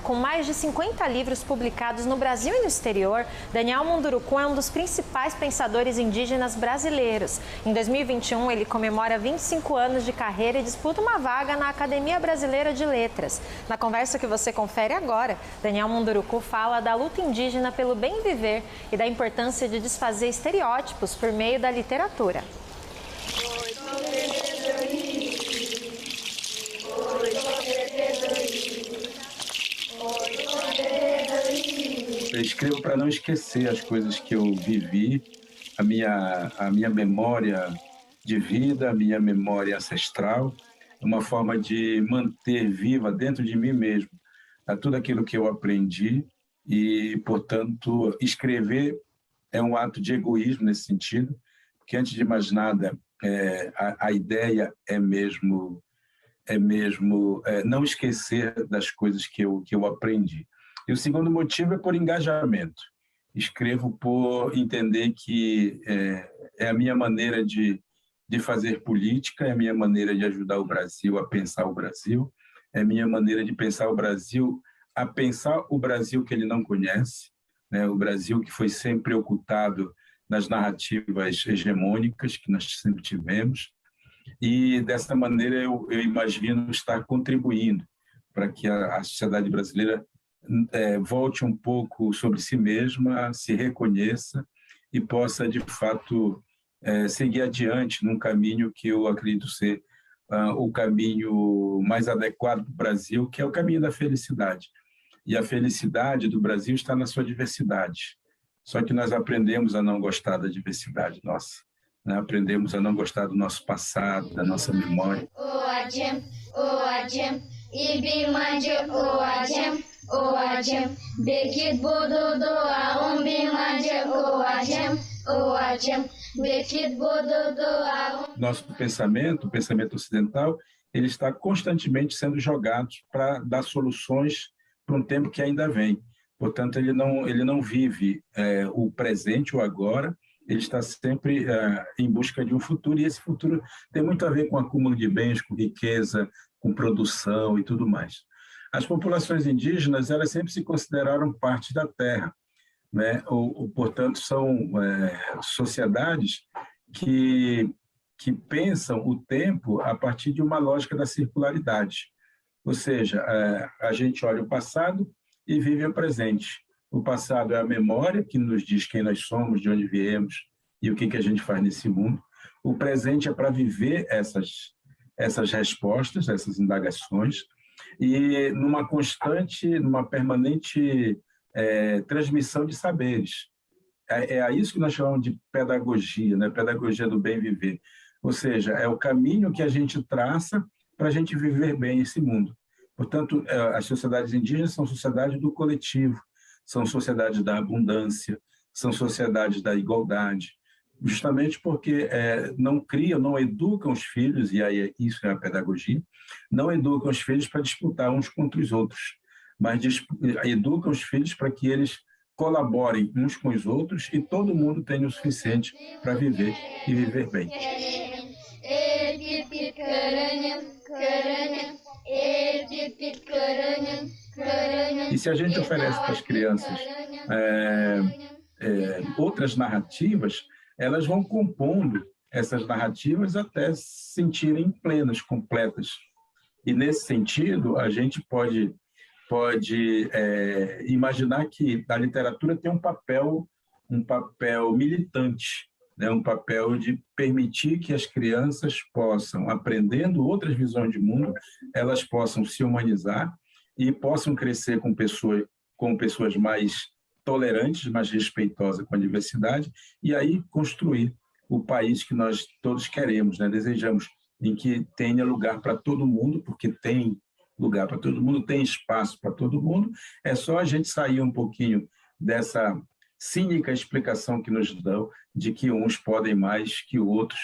Com mais de 50 livros publicados no Brasil e no exterior, Daniel Munduruku é um dos principais pensadores indígenas brasileiros. Em 2021, ele comemora 25 anos de carreira e disputa uma vaga na Academia Brasileira de Letras. Na conversa que você confere agora, Daniel Munduruku fala da luta indígena pelo bem viver e da importância de desfazer estereótipos por meio da literatura. Eu escrevo para não esquecer as coisas que eu vivi, a minha memória de vida, a minha memória ancestral, uma forma de manter viva dentro de mim mesmo tudo aquilo que eu aprendi e, portanto, escrever é um ato de egoísmo nesse sentido, porque, antes de mais nada, a ideia é mesmo não esquecer das coisas que eu aprendi. E o segundo motivo é por engajamento. Escrevo por entender que é a minha maneira de fazer política, é a minha maneira de ajudar o Brasil a pensar o Brasil, é a minha maneira de pensar o Brasil, a pensar o Brasil que ele não conhece, né? O Brasil que foi sempre ocultado nas narrativas hegemônicas que nós sempre tivemos. E, dessa maneira, eu imagino estar contribuindo para que a sociedade brasileira volte um pouco sobre si mesma, se reconheça e possa, de fato, seguir adiante num caminho que eu acredito ser o caminho mais adequado para o Brasil, que é o caminho da felicidade. E a felicidade do Brasil está na sua diversidade. Só que nós aprendemos a não gostar da diversidade nossa, né? Aprendemos a não gostar do nosso passado, da nossa memória. Nosso pensamento, o pensamento ocidental, ele está constantemente sendo jogado para dar soluções para um tempo que ainda vem. Portanto, ele não vive o presente, o agora, ele está sempre em busca de um futuro, e esse futuro tem muito a ver com acúmulo de bens, com riqueza, com produção e tudo mais. As populações indígenas, elas sempre se consideraram parte da terra, né? Portanto, são sociedades que pensam o tempo a partir de uma lógica da circularidade. Ou seja, a gente olha o passado e vive o presente. O passado é a memória que nos diz quem nós somos, de onde viemos e o que a gente faz nesse mundo. O presente é para viver essas respostas, essas indagações, e numa constante, numa permanente transmissão de saberes. É a isso que nós chamamos de pedagogia, né? Pedagogia do bem viver. Ou seja, é o caminho que a gente traça para a gente viver bem esse mundo. Portanto, as sociedades indígenas são sociedades do coletivo, são sociedades da abundância, são sociedades da igualdade, justamente porque não criam, não educam os filhos, e aí isso é a pedagogia, não educam os filhos para disputar uns contra os outros, mas educam os filhos para que eles colaborem uns com os outros e todo mundo tenha o suficiente para viver e viver bem. E se a gente oferece para as crianças outras narrativas, elas vão compondo essas narrativas até se sentirem plenas, completas. E, nesse sentido, a gente pode imaginar que a literatura tem um papel militante, né? Um papel de permitir que as crianças possam, aprendendo outras visões de mundo, elas possam se humanizar e possam crescer com pessoas mais tolerantes, mais respeitosas com a diversidade, e aí construir o país que nós todos queremos, né? Desejamos, em que tenha lugar para todo mundo, porque tem lugar para todo mundo, tem espaço para todo mundo. É só a gente sair um pouquinho dessa cínica explicação que nos dão de que uns podem mais que outros,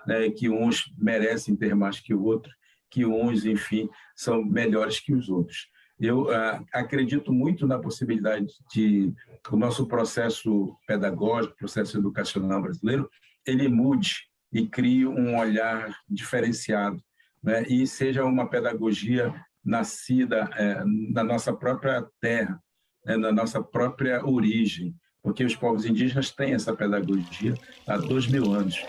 né? Que uns merecem ter mais que o outro, que uns, enfim, são melhores que os outros. Eu acredito muito na possibilidade de o nosso processo pedagógico, processo educacional brasileiro, ele mude e crie um olhar diferenciado, né? E seja uma pedagogia nascida na nossa própria terra, na nossa própria origem, porque os povos indígenas têm essa pedagogia há 2000 anos.